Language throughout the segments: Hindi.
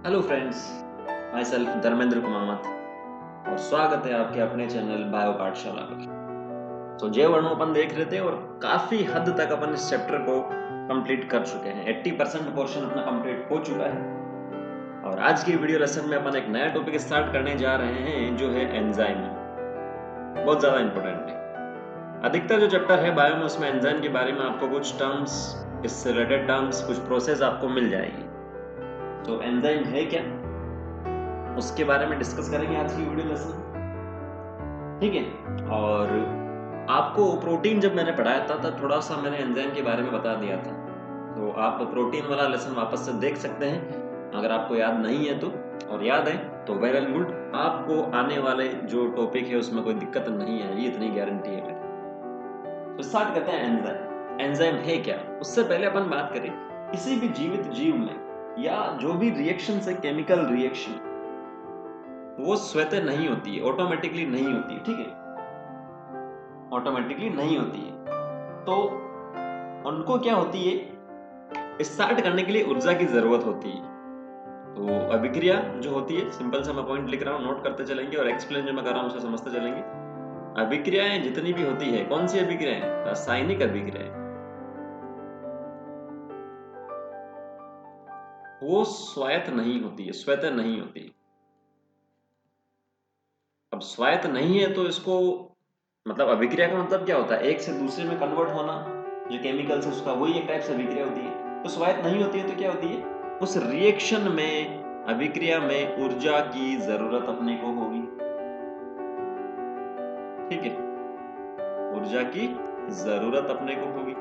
Hello friends, my self Dharmendra Kumawat और स्वागत है आपके अपने चैनल बायो पाठशाला पर। तो जय वर्णो अपन देख रहे थे और काफी हद तक अपन इस चैप्टर को कंप्लीट कर चुके हैं। 80% पोर्शन अपना कंप्लीट हो चुका है और आज की वीडियो लेसन में अपन एक नया टॉपिक स्टार्ट करने जा रहे हैं जो है एंजाइम। बहुत ज्यादा इंपॉर्टेंट है। अधिकतर जो चैप्टर है बायो में उसमें एंजाइम के बारे में आपको कुछ टर्म्स, इससे रिलेटेड टर्म्स, कुछ प्रोसेस आपको मिल जाएगी। तो एंजाइम है क्या, उसके बारे में डिस्कस करेंगे आज की वीडियो लेसन, ठीक है। और आपको प्रोटीन जब मैंने पढ़ाया था तब थोड़ा सा मैंने एंजाइम के बारे में बता दिया था, तो आप प्रोटीन वाला लेसन वापस से देख सकते हैं अगर आपको याद नहीं है तो, और याद है तो वेल गुड, आपको आने वाले जो टॉपिक है उसमें कोई दिक्कत नहीं आएगी, इतनी गारंटी है मेरी। तो स्टार्ट करते हैं एंजाइम। एंजाइम है क्या, उससे पहले अपन बात करें किसी भी जीवित जीव में या जो भी रिएक्शन से, केमिकल रिएक्शन, वो स्वतः नहीं होती है, ऑटोमेटिकली नहीं होती है, ठीक है, ऑटोमेटिकली नहीं होती है। तो उनको क्या होती है, स्टार्ट करने के लिए ऊर्जा की जरूरत होती है। तो अभिक्रिया जो होती है, सिंपल सा मैं पॉइंट लिख रहा हूं, नोट करते चलेंगे और एक्सप्लेन जो मैं कर रहा हूं उसे समझते चलेंगे। अभिक्रियाएं जितनी भी होती है, कौन सी अभिक्रियाएं? रासायनिक अभिक्रियाएं, वो स्वायत्त नहीं होती है, स्वतः नहीं होती है। अब स्वायत्त नहीं है तो इसको मतलब अभिक्रिया का मतलब क्या होता है? एक से दूसरे में कन्वर्ट होना, जो केमिकल्स है उसका, वही एक टाइप से अभिक्रिया होती है। तो स्वायत्त नहीं होती है तो क्या होती है, उस रिएक्शन में, अभिक्रिया में ऊर्जा की जरूरत अपने को होगी, ठीक है, ऊर्जा की जरूरत अपने को होगी।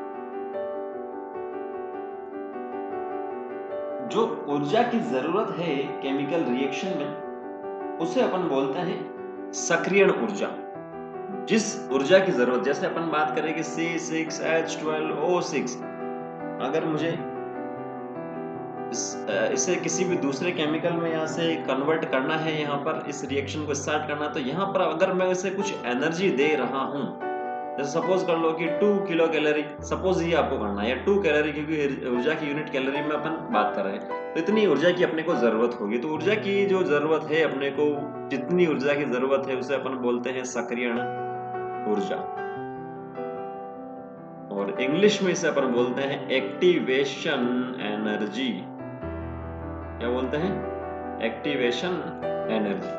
जो ऊर्जा की जरूरत है केमिकल रिएक्शन में, उसे अपन बोलते हैं सक्रियण ऊर्जा। जिस ऊर्जा की जरूरत, जैसे अपन बात करें कि C6H12O6, अगर मुझे इसे किसी भी दूसरे केमिकल में यहाँ से कन्वर्ट करना है, यहाँ पर इस रिएक्शन को स्टार्ट करना, तो यहाँ पर अगर मैं इसे कुछ एनर्जी दे रहा हूँ, जैसे सपोज कर लो कि 2 किलो कैलोरी, सपोज ये आपको करना है, या 2 कैलोरी, क्योंकि ऊर्जा की यूनिट कैलोरी में अपन बात कर रहे हैं, तो इतनी ऊर्जा की अपने को जरूरत होगी। तो ऊर्जा की जो जरूरत है अपने को, जितनी ऊर्जा की जरूरत है उसे अपन बोलते हैं सक्रियण ऊर्जा, और इंग्लिश में इसे अपन बोलते हैं एक्टिवेशन एनर्जी। क्या बोलते हैं? Activation energy.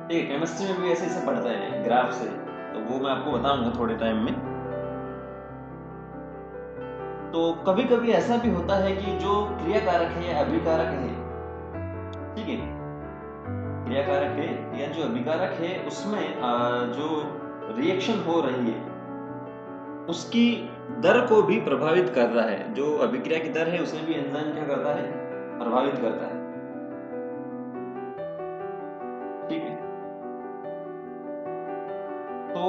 ठीक है, केमिस्ट्री में भी ऐसे इसे पढ़ते हैं ग्राफ से, तो वो मैं आपको बताऊंगा थोड़े टाइम में। तो कभी कभी ऐसा भी होता है कि जो क्रियाकारक है या अभिकारक है, ठीक है, क्रियाकारक है या जो अभिकारक है, उसमें जो रिएक्शन हो रही है उसकी दर को भी प्रभावित कर रहा है। जो अभिक्रिया की दर है उसे भी एंजाइम क्या करता है? प्रभावित करता है, ठीक है। तो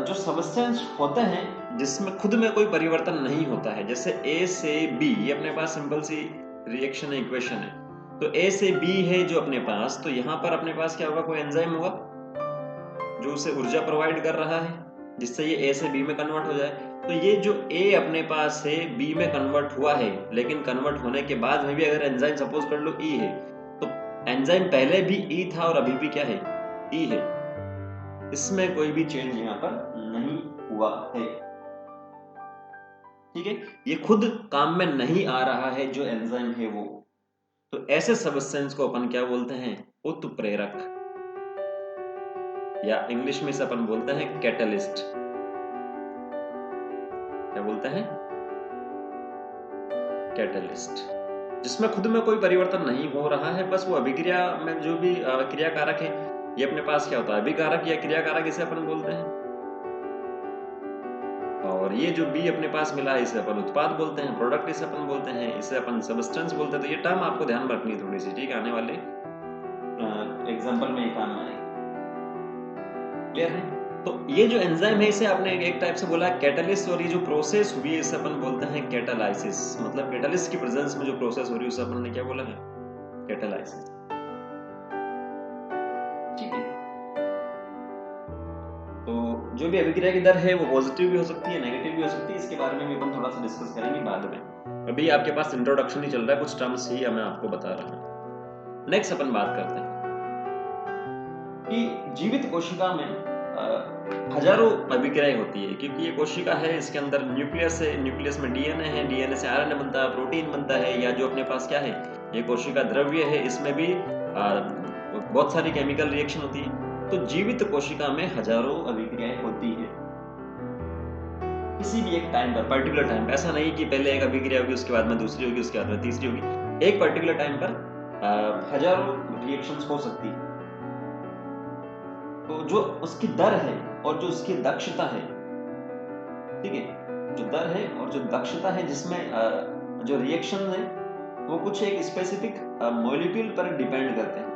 जो सबस्टेंस होते हैं जिसमें खुद में कोई परिवर्तन नहीं होता है, जैसे A से B, ये अपने पास सिंपल सी रिएक्शन है, इक्वेशन है, तो A से B है जो अपने पास, तो यहाँ पर अपने पास क्या होगा? कोई एंजाइम होगा जो उसे ऊर्जा प्रोवाइड कर रहा है जिससे ये A से B में कन्वर्ट हो जाए। तो ये जो A अपने पास है B में कन्वर्ट हुआ है, लेकिन कन्वर्ट होने के बाद में भी अगर एंजाइम सपोज कर लो E है, तो एंजाइम पहले भी E था और अभी भी क्या है? E है। इसमें कोई भी चेंज यहाँ पर नहीं हुआ है, ठीक है। ये खुद काम में नहीं आ रहा है जो एंजाइम है वो। तो ऐसे सबस्टेंस को अपन क्या बोलते हैं? उत्प्रेरक, या इंग्लिश में से अपन बोलते हैं कैटलिस्ट। क्या बोलते हैं? कैटलिस्ट, जिसमें खुद में कोई परिवर्तन नहीं हो रहा है, बस वो अभिक्रिया में जो भी क्रियाकारक है, ये अपने पास क्या होता है? अभिकारक या क्रियाकारक इसे अपन बोलते हैं, और ये जो बी अपने पास मिला है इसे अपन उत्पाद बोलते हैं, प्रोडक्ट इसे अपन बोलते हैं, इसे अपन सबस्टेंस बोलते हैं। तो ये टर्म आपको ध्यान रखनी है थोड़ी सी, ठीक है, आने वाले एग्जांपल में ये काम आएगी। क्लियर है? तो ये जो एंजाइम है इसे आपने एक टाइप से बोला कैटलिस्ट, और ये जो प्रोसेस हुई है इसे अपन बोलते हैं कैटालाइसिस। मतलब कैटलिस्ट की प्रेजेंस में जो प्रोसेस हो रही है उसे अपन ने क्या बोला है? कैटालाइसिस, ठीक है। तो जो भी अभिक्रिया की दर है वो पॉजिटिव भी हो सकती है, नेगेटिव भी हो सकती है, इसके बारे में भी अपन थोड़ा सा डिस्कस करेंगे बाद में। अभी आपके पास इंट्रोडक्शन ही चल रहा है, कुछ टर्म्स ही मैं आपको बता रहा हूँ। नेक्स्ट अपन बात करते हैं कि जीवित कोशिका में हजारों अभिक्रियाएं होती है, क्योंकि ये कोशिका है, इसके अंदर न्यूक्लियस है, न्यूक्लियस में डीएनए है, डीएनए से आरएनए बनता है, प्रोटीन बनता है, या जो अपने पास क्या है, ये कोशिका द्रव्य है, इसमें भी बहुत सारी केमिकल रिएक्शन होती है। तो जीवित कोशिका में हजारों अभिक्रियाएं होती है किसी भी एक टाइम पर, पर्टिकुलर टाइम पर। ऐसा नहीं कि पहले एक अभिक्रिया होगी, उसके बाद में दूसरी होगी, उसके बाद में तीसरी होगी। एक पर्टिकुलर टाइम पर हजारों रिएक्शंस हो सकती है। तो जो उसकी दर है और जो उसकी दक्षता है, ठीक है, जो दर है और जो दक्षता है, जिसमें जो रिएक्शन है वो कुछ एक स्पेसिफिक मॉलिक्यूल पर डिपेंड करते हैं।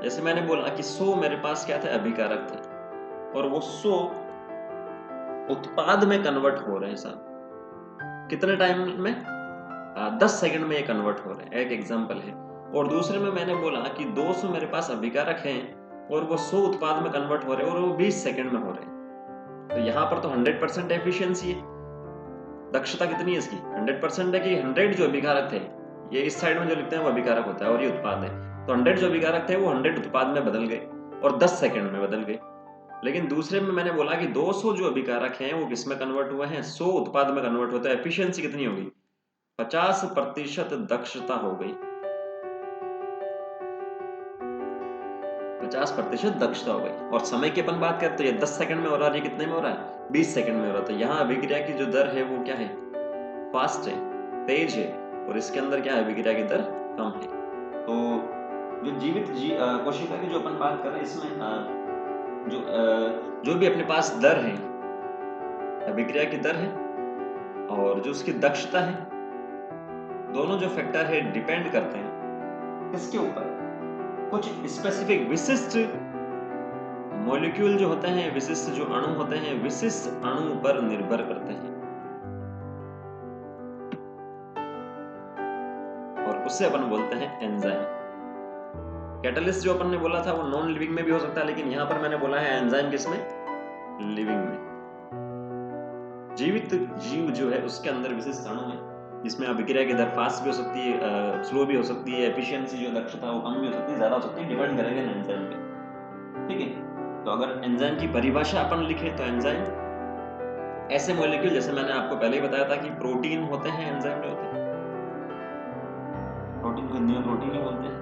जैसे मैंने बोला कि 100 मेरे पास क्या थे, अभिकारक थे, और वो 100 उत्पाद में कन्वर्ट हो रहे हैं साहब। कितने टाइम में? 10 सेकंड में ये कन्वर्ट हो रहे हैं, एक एग्जांपल है। और दूसरे में मैंने बोला कि 200 मेरे पास अभिकारक हैं और वो 100 उत्पाद में कन्वर्ट हो रहे हैं और वो 20 सेकंड में हो रहे हैं। तो यहाँ पर तो 100% एफिशिएंसी है। दक्षता कितनी है इसकी? 100% है कि 100 जो अभिकारक थे, ये इस साइड में जो लिखते हैं वो अभिकारक होता है और ये उत्पाद है। तो 100 जो अभिकारक थे वो 100 उत्पाद में बदल गए और 10 सेकंड में बदल गए। लेकिन दूसरे में मैंने बोला कि 200 जो अभिकारक हैं वो किस में कन्वर्ट हुए हैं? 100 उत्पाद में कन्वर्ट होता है। एफिशिएंसी कितनी हो गई? 50% दक्षता हो गई। 50% दक्षता हो गई। और समय की अपन बात करें तो ये 10 सेकंड में हो रहा है, ये कितने में हो रहा है? 20 सेकंड में हो रहा है। तो यहाँ अभिक्रिया की जो दर है वो क्या है? फास्ट है, तेज है, और इसके अंदर क्या है? अभिक्रिया की दर कम है। तो जो जीवित कोशिका की जो अपन बात कर रहे हैं, इसमें जो भी अपने पास दर है, अभिक्रिया की दर है और जो उसकी दक्षता है, दोनों जो फैक्टर है डिपेंड करते हैं किसके ऊपर? कुछ स्पेसिफिक विशिष्ट मॉलिक्यूल जो होते हैं, विशिष्ट जो अणु होते हैं, विशिष्ट अणु पर निर्भर करते हैं, और उससे अपन बोलते हैं एंजाइम। कैटलिस्ट जो अपन ने बोला था वो नॉन लिविंग में भी हो सकता है, लेकिन यहां पर मैंने बोला है एंजाइम किसमें? लिविंग में। जीवित जीव जो है उसके अंदर विशिष्ट अणु है, जिसमें अभिक्रिया की दर फास्ट भी हो सकती है, स्लो भी हो सकती है, एफिशिएंसी जो दक्षता वो कम भी हो सकती है, ज्यादा हो सकती है, डिपेंड करेगा एंजाइम पे। ठीक है, तो अगर एंजाइम की परिभाषा अपन लिखे तो एंजाइम ऐसे मॉलिक्यूल, जैसे मैंने आपको पहले ही बताया था कि प्रोटीन होते हैं, एंजाइम जो होते हैं, प्रोटीन को हिंदी में प्रोटीन ही बोलते हैं।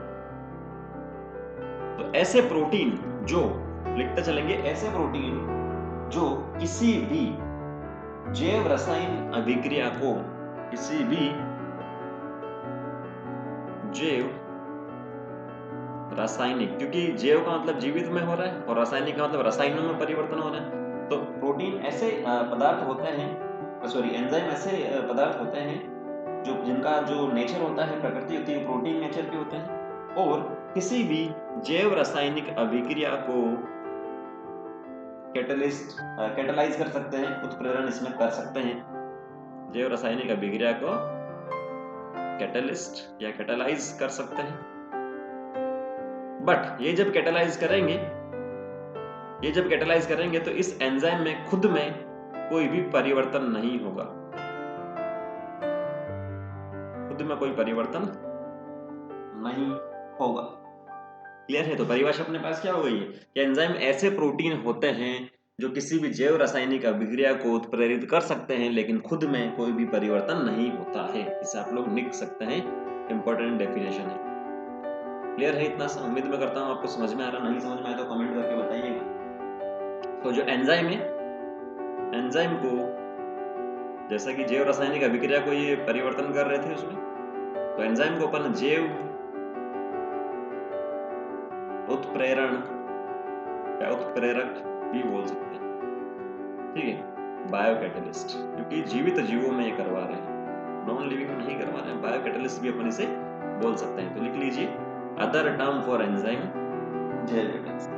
तो ऐसे प्रोटीन जो, लिखते चलेंगे, ऐसे प्रोटीन जो किसी भी जैव रसायन अभिक्रिया को, किसी भी जैव रासायनिक, क्योंकि जैव का मतलब जीवित में हो रहा है और रासायनिक का मतलब रसायनों में परिवर्तन हो रहा है। तो प्रोटीन ऐसे पदार्थ होते हैं, सॉरी, एंजाइम ऐसे पदार्थ होते हैं जो, जिनका जो नेचर होता है, प्रकृति होती है, प्रोटीन नेचर के होते हैं, और किसी भी जैव रासायनिक अभिक्रिया को कैटलाइज कर सकते हैं, उत्प्रेरण इसमें कर सकते हैं। जैव रासायनिक अभिक्रिया को कैटलिस्ट या कैटलाइज कर सकते हैं। बट ये जब कैटलाइज करेंगे तो इस एंजाइम में खुद में कोई भी परिवर्तन नहीं होगा, खुद में कोई परिवर्तन नहीं होगा। क्लियर है? तो परिभाषा अपने पास क्या हो गई है कि एंजाइम ऐसे प्रोटीन होते हैं जो किसी भी जैव रासायनिक अभिक्रिया को उत्प्रेरित कर सकते हैं, लेकिन खुद में कोई भी परिवर्तन नहीं होता है। इसे आप लोग लिख सकते हैं, इंपॉर्टेंट डेफिनेशन है। क्लियर है? इतना उम्मीद मैं करता हूं आपको समझ में आ रहा। नहीं समझ में आया तो कमेंट करके बताइएगा। तो जो एंजाइम है, एंजाइम को, जैसा कि जैव रासायनिक अभिक्रिया को ये परिवर्तन कर रहे थे उसमें, तो एंजाइम को अपन जैव उत्प्रेरण या उत्प्रेरक भी बोल सकते हैं। ठीक है, बायोकैटलिस्ट, क्योंकि जीवित जीवों में ये करवा रहे हैं, नॉन लिविंग में नहीं करवा रहे हैं। बायोकैटलिस्ट भी अपन इसे बोल सकते हैं। तो लिख लीजिए, अदर टर्म फॉर एंजाइम जैव कैटलिस्ट।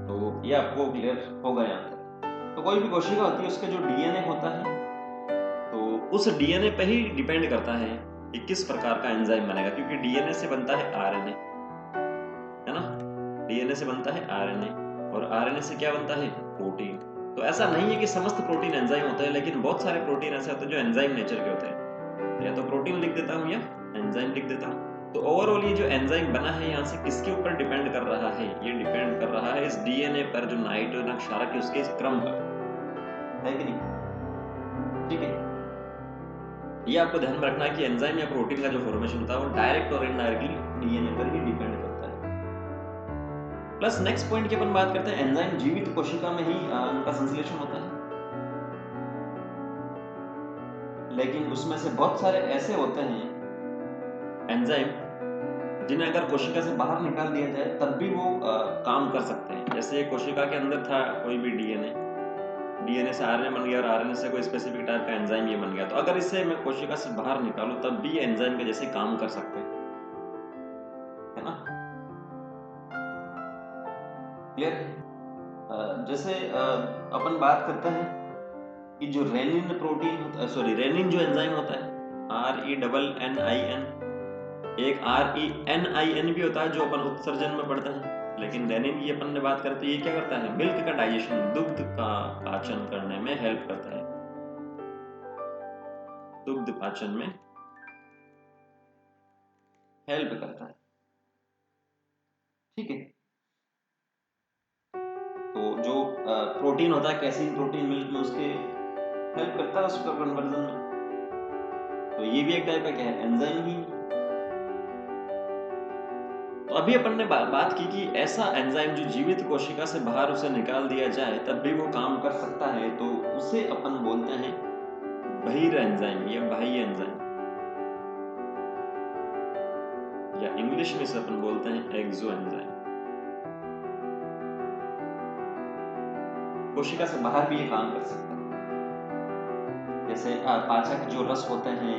तो ये आपको क्लियर होगा यहाँ तक। तो कोई भी कोशिका होती है, उसका जो डीएनए होता है, तो उस डीएनए पे ही डिपेंड करता है कि किस प्रकार का एंजाइम बनेगा, क्योंकि डीएनए से बनता है आरएनए, है ना? डीएनए से बनता है आरएनए, और आरएनए से क्या बनता है? प्रोटीन। तो ऐसा नहीं है कि समस्त प्रोटीन एंजाइम होते हैं, लेकिन बहुत सारे प्रोटीन ऐसे होते हैं जो एंजाइम नेचर के होते हैं। या तो प्रोटीन लिख देता हूं या एंजाइम लिख देता हूँ। तो ओवरऑल ये जो एंजाइम बना है यहाँ से किसके ऊपर डिपेंड कर रहा है? ये डिपेंड कर रहा है इस डीएनए पर, जो नाइट्रोजन क्षारक है उसके इस क्रम पर, है कि नहीं? ठीक है, ये आपको ध्यान में रखना है कि एंजाइम या प्रोटीन का जो फॉर्मेशन होता है वो डायरेक्ट और इनडायरेक्टली डीएनए पर ही डिपेंड करता है। प्लस नेक्स्ट पॉइंट की अपन बात करते हैं, एंजाइम जीवित कोशिका में ही उनका संश्लेषण होता है, लेकिन उसमें से बहुत सारे ऐसे होते हैं एंजाइम जिन्हें अगर कोशिका से बाहर निकाल दिया जाए तब भी वो काम कर सकते हैं। जैसे कोशिका के अंदर था कोई भी डीएनए से आरएनए बन गया और आरएनए से कोई स्पेसिफिक टाइप का एंजाइम ये बन गया, तो अगर इसे मैं कोशिका से बाहर निकालूं तब भी ये एंजाइम के जैसे काम कर सकते हैं, है ना? क्लियर है? जैसे अपन बात करते हैं कि जो रेनिन प्रोटीन होता है, सॉरी रेनिन जो एंजाइम होता है, RENNIN, एक RENIN भी होता है जो अपन उत्सर्जन में पढ़ते हैं, लेकिन रेनिन की अपन ने बात करते हैं, ये क्या करता है? मिल्क का डाइजेशन, दुग्ध का पाचन करने में हेल्प करता है, दुग्ध पाचन में हेल्प करता है। ठीक है, तो जो प्रोटीन होता है, कैसीन प्रोटीन मिल्क में, उसके हेल्प करता है उसका कन्वर्जन में, तो ये भी एक टाइप का क्या है? एंजाइम ही। तो अभी अपन ने बात की कि ऐसा एंजाइम जो जीवित कोशिका से बाहर उसे निकाल दिया जाए तब भी वो काम कर सकता है, तो उसे अपन बोलते हैं बहिर एंजाइम या बाह्य एंजाइम, या इंग्लिश में से अपन बोलते हैं एक्सो एंजाइम। कोशिका से बाहर भी ये काम कर सकता है, जैसे पाचक जो रस होते हैं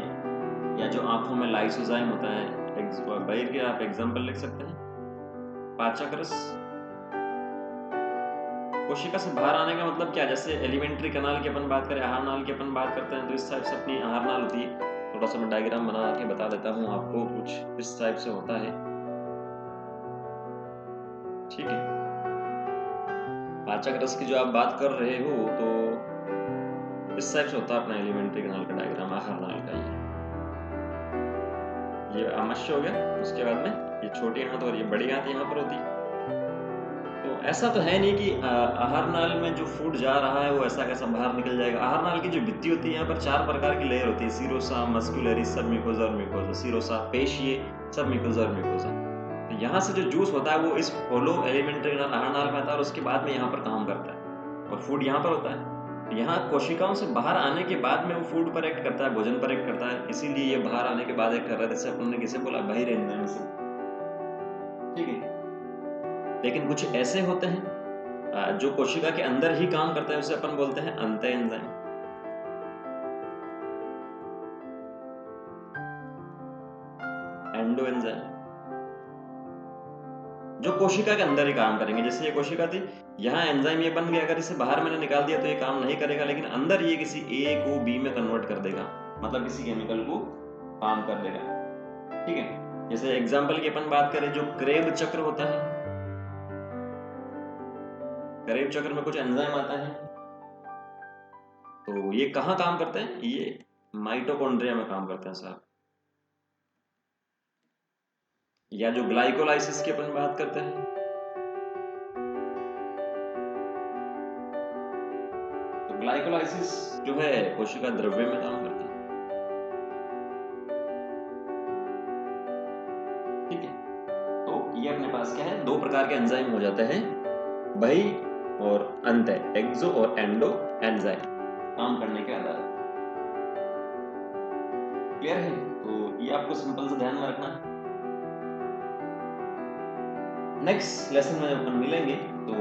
या जो आंखों में लाइसोजाइम होता है, बहिर के आप एग्जाम्पल लिख सकते हैं, पाचक रस। कोशिका से बाहर आने का मतलब क्या? जैसे एलिमेंट्री कनाल की अपन बात करें, आहार नाल की अपन बात करते हैं, तो इस टाइप से अपनी आहार नाल होती है। थोड़ा सा मैं डायग्राम बना के बता देता हूँ आपको, कुछ इस टाइप से होता है। ठीक है, पाचक रस की जो आप बात कर रहे हो तो इस टाइप से होता है अपना एलिमेंट्री कनाल का डायग्राम, आहार नाल का। ये आमाशय हो गया, उसके बाद में ये छोटी आंत और ये बड़ी आंत यहाँ पर होती है। तो ऐसा तो है नहीं कि आहार नाल में जो फूड जा रहा है वो ऐसा कैसा बाहर निकल जाएगा। आहार नाल की जो भित्ति होती है, यहाँ पर 4 प्रकार की लेयर होती है, सीरोसा, मस्कुलरिस, सब म्यूकोसा और म्यूकोसा। सीरोसा पेशीय, सब म्यूकोसा और म्यूकोसा। तो यहाँ से जो जूस होता है वो इस होलो एलिमेंट्री आहार नाल में आता है और उसके बाद में यहाँ पर काम करता है और फूड यहाँ पर होता है। यहाँ कोशिकाओं से बाहर आने के बाद में वो फूड पर एक्ट करता है, भोजन पर एक्ट करता है, इसीलिए ये बाहर आने के बाद एक्ट कर रहा है। जैसे अपन ने किसे बोला? बाहिर एंजाइम से। ठीक है, लेकिन कुछ ऐसे होते हैं जो कोशिका के अंदर ही काम करता है, उसे अपन बोलते हैं अंत एंजाइम। एंडो एंजाइम जो कोशिका के अंदर ही काम करेंगे। जैसे ये कोशिका थी, यहाँ एंजाइम ये बन गया, अगर इसे बाहर मैंने निकाल दिया तो ये काम नहीं करेगा, लेकिन अंदर ये किसी ए को बी में कन्वर्ट कर देगा, मतलब किसी केमिकल को काम कर देगा। ठीक है, जैसे एग्जाम्पल की अपन बात करें, जो क्रेब चक्र होता है, क्रेब चक्र में कुछ एंजाइम आता है, तो ये कहाँ काम करते हैं? ये माइटोकॉन्ड्रिया में काम करते हैं साहब। या जो ग्लाइकोलाइसिस की अपन बात करते हैं, तो ग्लाइकोलाइसिस जो है कोशिका द्रव्य में काम करता है। ठीक है, तो ये अपने पास क्या है? 2 प्रकार के एंजाइम हो जाते हैं, बही और अंत, एक्सो और एंडो एंजाइम, काम करने के आधार। क्लियर है? तो ये आपको सिंपल से ध्यान में रखना है। नेक्स्ट लेसन में जब अपन मिलेंगे तो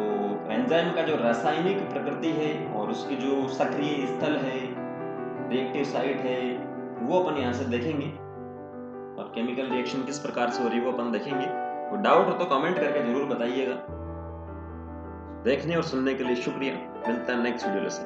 एंजाइम का जो रासायनिक प्रकृति है और उसकी जो सक्रिय स्थल है, रिएक्टिव साइट है, वो अपन यहाँ से देखेंगे, और केमिकल रिएक्शन किस प्रकार से हो रही है वो अपन देखेंगे। तो डाउट हो तो कमेंट करके जरूर बताइएगा। देखने और सुनने के लिए शुक्रिया। मिलता है नेक्स्ट वीडियो लेसन।